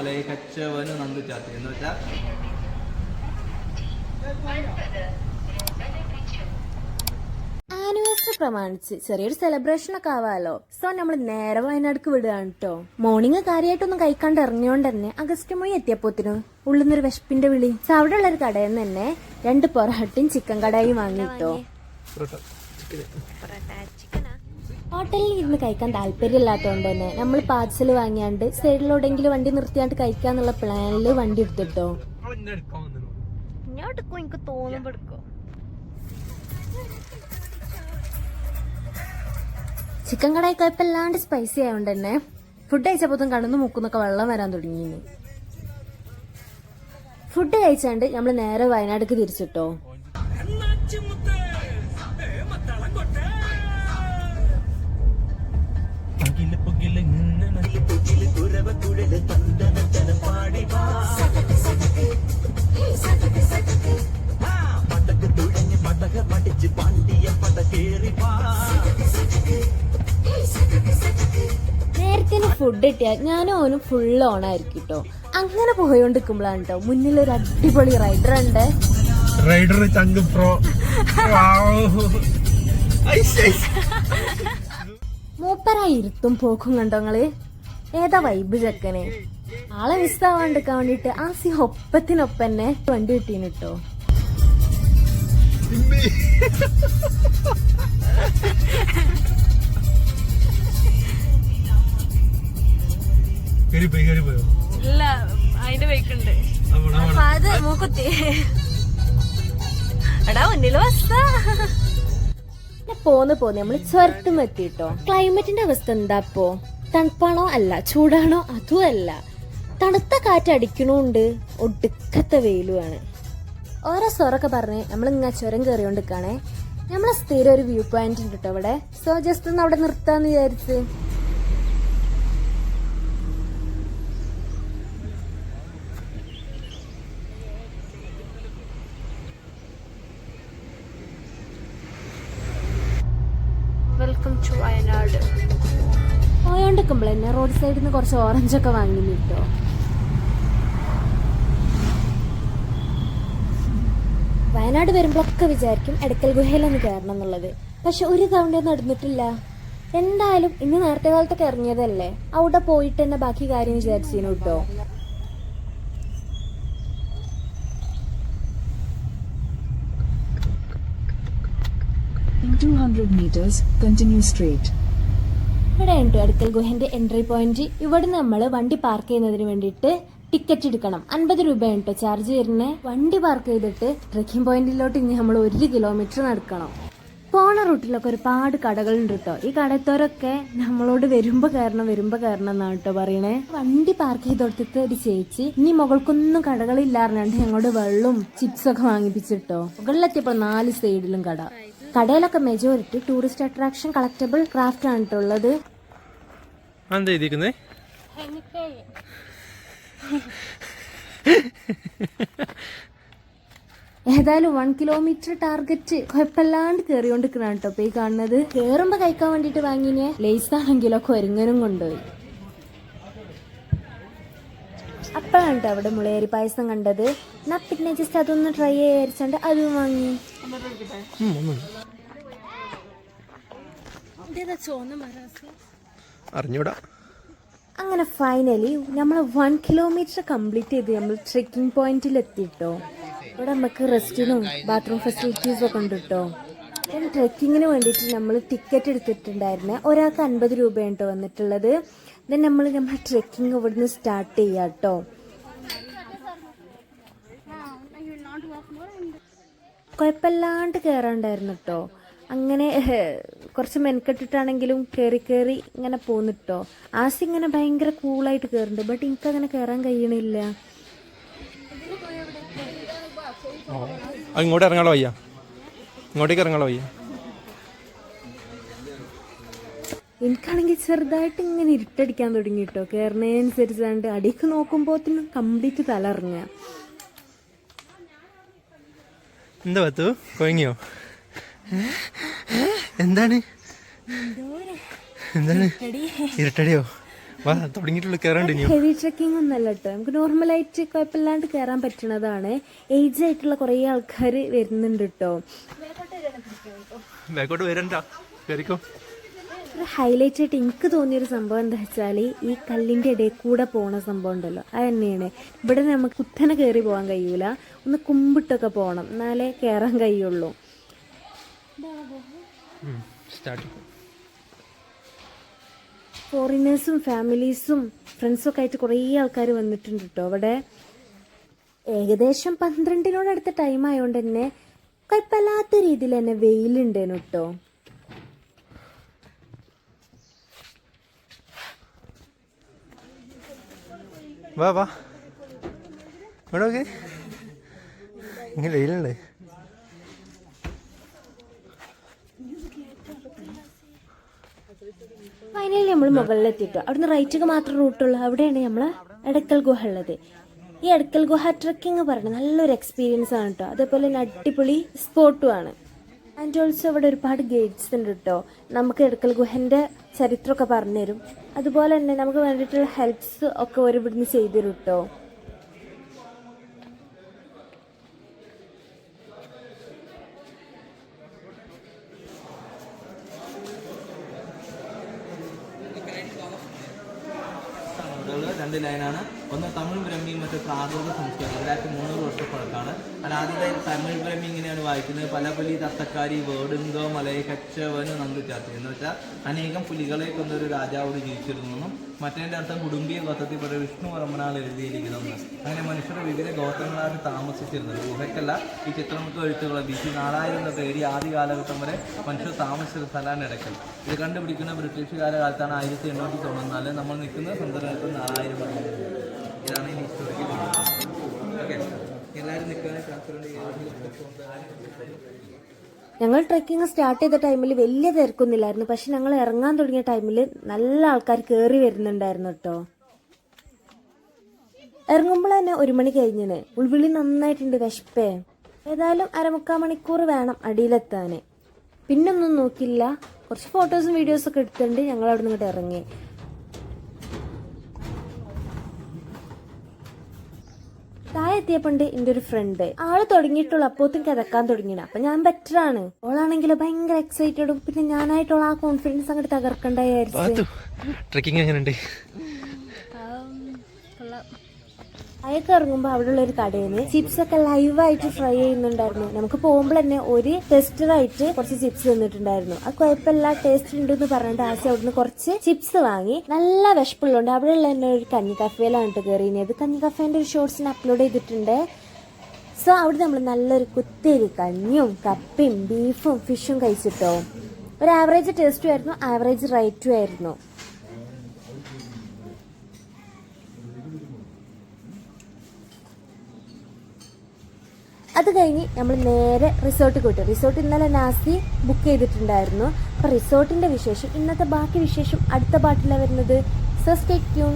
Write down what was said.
മലയെ കച്ചവന് നന്ദു ചാത്തി എന്ന് വെച്ചാൽ ആനിവേഴ്സറി പ്രമാണിച്ച് ചെറിയൊരു സെലിബ്രേഷൻ ഒക്കെ ആവാലോ. സോ നമ്മൾ നേരെ വയനാട്ടിലേക്ക് വിടുകയാണ് കേട്ടോ. മോർണിംഗ് കാര്യമായിട്ടൊന്നും കഴിക്കാണ്ട് ഇറങ്ങിയോണ്ട് തന്നെ അഗസ്റ്റ് മൊഴി എത്തിയപ്പോത്തിനും ഉള്ളുന്നൊരു വിശപ്പിന്റെ വിളി. അവിടെ ഉള്ളൊരു കടയിൽ നിന്ന് തന്നെ 2 പൊറോട്ടയും ചിക്കൻ കടായും വാങ്ങിട്ടോ. ഹോട്ടലിൽ ഇരുന്ന് കഴിക്കാൻ താല്പര്യമില്ലാത്തതുകൊണ്ട് തന്നെ നമ്മൾ പാർസൽ വാങ്ങിയാണ്ട് സൈഡിലോടെങ്കിലും വണ്ടി നിർത്തിയാണ്ട് കഴിക്കാന്നുള്ള പ്ലാനില് വണ്ടി എടുത്തിട്ടോ. എനിക്ക് തോന്നുമ്പോ എടുക്കോ. ചിക്കൻ കടായി കുഴപ്പമില്ലാണ്ട് സ്പൈസി ആയതുകൊണ്ട് തന്നെ ഫുഡ് കഴിച്ചപ്പോത്തും കടന്നു മുക്കുന്നൊക്കെ വെള്ളം വരാൻ തുടങ്ങി. ഫുഡ് കഴിച്ചാണ്ട് നമ്മൾ നേരെ വയനാട്ടിലേക്ക് തിരിച്ചിട്ടോ. നേരത്തെ ഫുഡ് കിട്ടിയാൽ ഞാനും ഓനും ഫുൾ ഓൺ ആയിരിക്കും കേട്ടോ. അങ്ങനെ പോയോണ്ടിരിക്കുമ്പോഴാണ് കേട്ടോ മുന്നിലൊരു അടിപൊളി റൈഡർ ഉണ്ട്. മൂപ്പരായി ഇരുത്തും പോക്കും കണ്ടോ നിങ്ങള്. ഏതാ വൈബ് ചെക്കന്. ആളെ മിസ്സാവാണ്ടിരിക്കാൻ വേണ്ടിട്ട് ആസി ഒപ്പത്തിനൊപ്പന്നെ വണ്ടി കിട്ടീന് കേട്ടോ. ഇല്ല അതിന്റെ ബൈക്കുണ്ട് അത് മൂക്കുത്തി എടാ മുന്നില് പോന്ന് നമ്മള് ചുരത്തും എത്തിട്ടോ. ക്ലൈമറ്റിന്റെ അവസ്ഥ എന്താപ്പോ? തണുപ്പാണോ അല്ല, ചൂടാണോ അതും അല്ല, തണുത്ത കാറ്റടിക്കണുണ്ട്, ഒടുക്കത്തെ വെയിലുമാണ്. ഓരോ സ്വറൊക്കെ പറഞ്ഞ് നമ്മളിങ്ങ ചുരം കയറിയോണ്ടിരിക്കാണേ. നമ്മളെ സ്ഥിരം ഒരു വ്യൂ പോയിന്റ് ഉണ്ട് കേട്ടോ അവിടെ. സോ ജസ്റ്റ് ഒന്ന് അവിടെ നിർത്താന്ന് വിചാരിച്ച്. Welcome to Wayanad. പോയോണ്ടിരിക്കുമ്പോഴെന്നെ റോഡ് സൈഡിൽ നിന്ന് കുറച്ച് ഓറഞ്ചൊക്കെ വാങ്ങി കിട്ടോ. വയനാട് വരുമ്പോഴൊക്കെ വിചാരിക്കും എടക്കൽ ഗുഹയിലൊന്ന് കയറണം എന്നുള്ളത്. പക്ഷെ ഒരു തവണ നടന്നിട്ടില്ല. എന്തായാലും ഇന്ന് നേരത്തെ കാലത്തൊക്കെ ഇറങ്ങിയതല്ലേ, അവിടെ പോയിട്ട് തന്നെ ബാക്കി കാര്യം വിചാരിച്ചിരുന്നു കേട്ടോ. In 200 meters, continue straight. ഇവിടെ ഉണ്ട് എടക്കൽ ഗുഹന്റെ എൻട്രി പോയിന്റ്. ഇവിടെ നമ്മൾ വണ്ടി പാർക്ക് ചെയ്യുന്നതിന് വേണ്ടിയിട്ട് ടിക്കറ്റ് എടുക്കണം. 50 രൂപയാണ് കേട്ടോ ചാർജ് വരുന്നത്. വണ്ടി പാർക്ക് ചെയ്തിട്ട് ട്രെക്കിംഗ് പോയിന്റിലോട്ട് ഇനി നമ്മൾ 1 കിലോമീറ്റർ നടക്കണം. പോണ റൂട്ടിലൊക്കെ ഒരുപാട് കടകളുണ്ട് കേട്ടോ. ഈ കടത്തോരൊക്കെ നമ്മളോട് വരുമ്പോ കയറണം എന്നാണ് കേട്ടോ പറയണേ. വണ്ടി പാർക്ക് ചെയ്തോടത്ത് ഒരു ചേച്ചി ഇനി മുകൾക്കൊന്നും കടകളില്ലാറിഞ്ഞാണ്ട് ഞങ്ങളോട് വെള്ളവും ചിപ്സൊക്കെ വാങ്ങിപ്പിച്ചിട്ടോ. മുകളിലെത്തിയപ്പോ 4 സൈഡിലും കട. കടയിലൊക്കെ majority tourist attraction collectible craft ആണ് കേട്ടോ ഉള്ളത്. ഏതായാലും 1 കിലോമീറ്റർ ടാർഗറ്റ് കുഴപ്പമില്ലാണ്ട് കേറിയോണ്ടിരിക്കണ കേട്ടോ ഇപ്പൊ ഈ കാണുന്നത്. കേറുമ്പോ കഴിക്കാൻ വേണ്ടിട്ട് വാങ്ങിനെ ലേസ് ആണെങ്കിലൊക്കെ ഒരുങ്ങനും കൊണ്ടുപോയി. അപ്പോഴാണ് കേട്ടോ അവിടെ മുളയേരി പായസം കണ്ടത്. എന്നാ പിന്നെ ജസ്റ്റ് അതൊന്ന് ട്രൈ ചെയ്യാണ്ട് അതും വാങ്ങി. അറിഞ്ഞൂടാ. അങ്ങനെ ഫൈനലി നമ്മൾ 1 കിലോമീറ്റർ കംപ്ലീറ്റ് ചെയ്ത് നമ്മൾ ട്രെക്കിംഗ് പോയിന്റിൽ എത്തിട്ടോ. ഇവിടെ നമുക്ക് റെസ്റ്റിനും ബാത്റൂം ഫെസിലിറ്റീസും ഒക്കെ ഉണ്ട് കേട്ടോ. പിന്നെ ട്രെക്കിങ്ങിന് വേണ്ടിയിട്ട് നമ്മൾ ടിക്കറ്റ് എടുത്തിട്ടുണ്ടായിരുന്നേ. ഒരാൾക്ക് 50 രൂപയാണ് കേട്ടോ വന്നിട്ടുള്ളത്. ദെൻ നമ്മൾ ട്രെക്കിങ് ഇവിടുന്ന് സ്റ്റാർട്ട് ചെയ്യാം കേട്ടോ. കുഴപ്പമില്ലാണ്ട് കയറാണ്ടായിരുന്നു കേട്ടോ. അങ്ങനെ കുറച്ച് മെനക്കെട്ടിട്ടാണെങ്കിലും കയറി ഇങ്ങനെ പോന്നിട്ടോ. ആസി ഇങ്ങനെ ഭയങ്കര കൂളായിട്ട് കയറുന്നുണ്ട്. ബട്ട് എനിക്കങ്ങനെ കയറാൻ കഴിയണില്ല. ഇങ്ങോട്ട് ഇറങ്ങാലോ വയ്യ, ഇങ്ങോട്ടേക്ക് ഇറങ്ങാലോ വയ്യ. എനിക്കാണെങ്കിൽ ചെറുതായിട്ട് ഇങ്ങനെ ഇരുട്ടടിക്കാൻ തുടങ്ങി കേട്ടോ. കയറുന്നതിനനുസരിച്ചാണ്ട് അടിക്ക് നോക്കുമ്പോഴത്തേനും കംപ്ലീറ്റ് തലറിഞ്ഞ. എന്താ പത്തു കൊയങ്ങിയോ? എന്താണ് ഇരുട്ടടിയോ? വാ തുടങ്ങിയിട്ടുള്ള കയറാണ്ട് ഇനിയോ. ഹെവി ട്രെക്കിംഗ് ഒന്നല്ല കേട്ടോ, നമുക്ക് നോർമലായിട്ട് കുഴപ്പമില്ലാണ്ട് കയറാൻ പറ്റുന്നതാണ്. ഏജ് ആയിട്ടുള്ള കുറേ ആൾക്കാർ വരുന്നുണ്ട് കേട്ടോ. ബാക്കോട്ട് വരണ്ട, കയറിക്കോ. ഒരു ഹൈലൈറ്റ് ആയിട്ട് എനിക്ക് തോന്നിയൊരു സംഭവം എന്താ വെച്ചാൽ ഈ കല്ലിന്റെ ഇടയിൽ കൂടെ പോണ സംഭവം ഉണ്ടല്ലോ, അത് തന്നെയാണ്. ഇവിടെ നമുക്ക് കുത്തനെ കയറി പോകാൻ കഴിയൂല, ഒന്ന് കുമ്പിട്ടൊക്കെ പോകണം, എന്നാലേ കയറാൻ കഴിയുള്ളൂ. ഫോറിനേഴ്സും ഫാമിലീസും ഫ്രണ്ട്സും ഒക്കെ ആയിട്ട് കുറേ ആൾക്കാർ വന്നിട്ടുണ്ട് കേട്ടോ. അവിടെ ഏകദേശം 12-നോടടുത്ത ടൈം ആയതുകൊണ്ട് തന്നെ കുഴപ്പമില്ലാത്ത രീതിയിൽ തന്നെ വെയിലുണ്ടേനു കേട്ടോ. വാ വാ ഇവിടെ ഓക്കെ, ഇങ്ങനെ വെയിലുണ്ട്. ഫൈനലി നമ്മൾ മുകളിലെത്തിട്ടോ. അവിടുന്ന് റൈറ്റൊക്കെ മാത്രം റൂട്ടുള്ളൂ. അവിടെയാണ് നമ്മൾ എടക്കൽ ഗുഹ ഉള്ളത്. ഈ എടക്കൽ ഗുഹ ട്രക്കിംഗ് പറയുന്നത് നല്ലൊരു എക്സ്പീരിയൻസ് ആണ് കേട്ടോ. അതേപോലെ തന്നെ അടിപൊളി സ്പോട്ടുമാണ്. ആൻഡ് ഓൾസോ ഇവിടെ ഒരുപാട് ഗൈഡ്സ് ഉണ്ട് കേട്ടോ. നമുക്ക് എടക്കൽ ഗുഹന്റെ ചരിത്രമൊക്കെ പറഞ്ഞുതരും. അതുപോലെ തന്നെ നമുക്ക് വേണ്ടിയിട്ടുള്ള ഹെൽപ്സ് ഒക്കെ ഒരു ഇവിടുന്ന് ചെയ്തു തരും കേട്ടോ. രണ്ട് ലൈനാണ്. ഒന്ന് തമിഴ് ബ്രഹ്മിയും മറ്റു പ്രാകൃത സംസ്കാരം 2300 വർഷം പഴക്കമാണ്. അല്ല ആദ്യത്തെ തമിഴ് ബ്രഹ്മി ഇങ്ങനെയാണ് വായിക്കുന്നത്: പലപലി തത്തക്കാരി വേടുങ്കോ മലയെ കച്ചവന് നന്ദു ചാത്തി. എന്ന് വെച്ചാൽ അനേകം പുലികളെ കൊണ്ടൊരു രാജാവോട് ജീവിച്ചിരുന്നു. മറ്റേൻ്റെ അർത്ഥം കുടുംബീയ ഗോത്രത്തിൽപ്പെട്ട വിഷ്ണു വർമ്മനാൽ എഴുതിയിരിക്കുന്നു. അങ്ങനെ മനുഷ്യരുടെ വിവിധ ഗോത്രങ്ങളായിട്ട് താമസിച്ചിരുന്നത്. ഗുഹയ്ക്കല്ല, ഈ ചിത്രമുഖ എഴുത്തുകൾ BC 4000 തൊട്ട് AD ആദ്യ കാലഘട്ടം വരെ മനുഷ്യർ താമസിച്ച സ്ഥലമാണ് എടക്കൽ. ഇത് കണ്ടുപിടിക്കുന്ന ബ്രിട്ടീഷുകാരുടെ കാലത്താണ് 1894. നമ്മൾ നിൽക്കുന്ന സന്ദർഭത്തിൽ 4000. ഇതാണ് ഈ ഹിസ്റ്റോറിക്കൽ. ഓക്കെ, എല്ലാവരും ഞങ്ങൾ ട്രെക്കിംഗ് സ്റ്റാർട്ട് ചെയ്ത ടൈമിൽ വലിയ തിരക്കൊന്നുമില്ലായിരുന്നു. പക്ഷെ ഞങ്ങൾ ഇറങ്ങാൻ തുടങ്ങിയ ടൈമിൽ നല്ല ആൾക്കാർ കയറി വരുന്നുണ്ടായിരുന്നു കേട്ടോ. ഇറങ്ങുമ്പോൾ തന്നെ 1 മണി കഴിഞ്ഞിന്. ഉൾവിളി നന്നായിട്ടുണ്ട്, വിശപ്പേ. ഏതായാലും 1/4 മണിക്കൂർ വേണം അടിയിലെത്താൻ. പിന്നൊന്നും നോക്കില്ല, കുറച്ച് ഫോട്ടോസും വീഡിയോസും ഒക്കെ എടുത്തിട്ടുണ്ട്. ഞങ്ങൾ അവിടെ നിന്ന് ഇങ്ങോട്ട് ഇറങ്ങി. താഴെ എത്തിയപ്പോണ്ട് എൻ്റെ ഒരു ഫ്രണ്ട് ആള് തുടങ്ങിയിട്ടുള്ളൂ. അപ്പോഴത്തേക്ക് കിതക്കാൻ തുടങ്ങിയാണ്. അപ്പൊ ഞാൻ ബെറ്ററാണ്. ഓളാണെങ്കിലോ ഭയങ്കര എക്സൈറ്റഡും. പിന്നെ ഞാനായിട്ടുള്ള ആ കോൺഫിഡൻസ് അങ്ങോട്ട് തകർക്കണ്ടായിരുന്നു. ട്രെക്കിംഗ് എങ്ങനെയുണ്ട്? അയൊക്കെ ഇറങ്ങുമ്പോൾ അവിടെയുള്ള ഒരു കടയിൽ നിന്ന് ചിപ്സ് ഒക്കെ ലൈവായിട്ട് ഫ്രൈ ചെയ്യുന്നുണ്ടായിരുന്നു. നമുക്ക് പോകുമ്പോൾ തന്നെ ഒരു ടെസ്റ്ററായിട്ട് കുറച്ച് ചിപ്സ് തന്നിട്ടുണ്ടായിരുന്നു. അത് കുഴപ്പമില്ല, ടേസ്റ്റ് ഉണ്ടെന്ന് പറഞ്ഞിട്ട് ആശ അവിടുന്ന് കുറച്ച് ചിപ്സ് വാങ്ങി. നല്ല വിശപ്പുള്ളതുകൊണ്ട് അവിടെയുള്ള തന്നെ ഒരു കഞ്ഞി കഫേയിലാണ് കേട്ടോ കയറിയത്. കഞ്ഞി കഫേന്റെ ഒരു ഷോർട്സിന് അപ്ലോഡ് ചെയ്തിട്ടുണ്ട്. സോ അവിടെ നമ്മൾ നല്ലൊരു കുത്തേരി കഞ്ഞിയും കപ്പയും ബീഫും ഫിഷും കഴിച്ചിട്ടോ. ഒരു ആവറേജ് ടേസ്റ്റും ആയിരുന്നു, ആവറേജ് റേറ്റും ആയിരുന്നു. അത് കഴിഞ്ഞ് നമ്മൾ നേരെ റിസോർട്ടിൽ പോയിട്ട്, റിസോർട്ട് ഇന്നലെ നാസി ബുക്ക് ചെയ്തിട്ടുണ്ടായിരുന്നു. അപ്പോൾ റിസോർട്ടിന്റെ വിശേഷം, ഇന്നത്തെ ബാക്കി വിശേഷം അടുത്ത പാട്ടിലാണ് വരുന്നത്. So stay tune.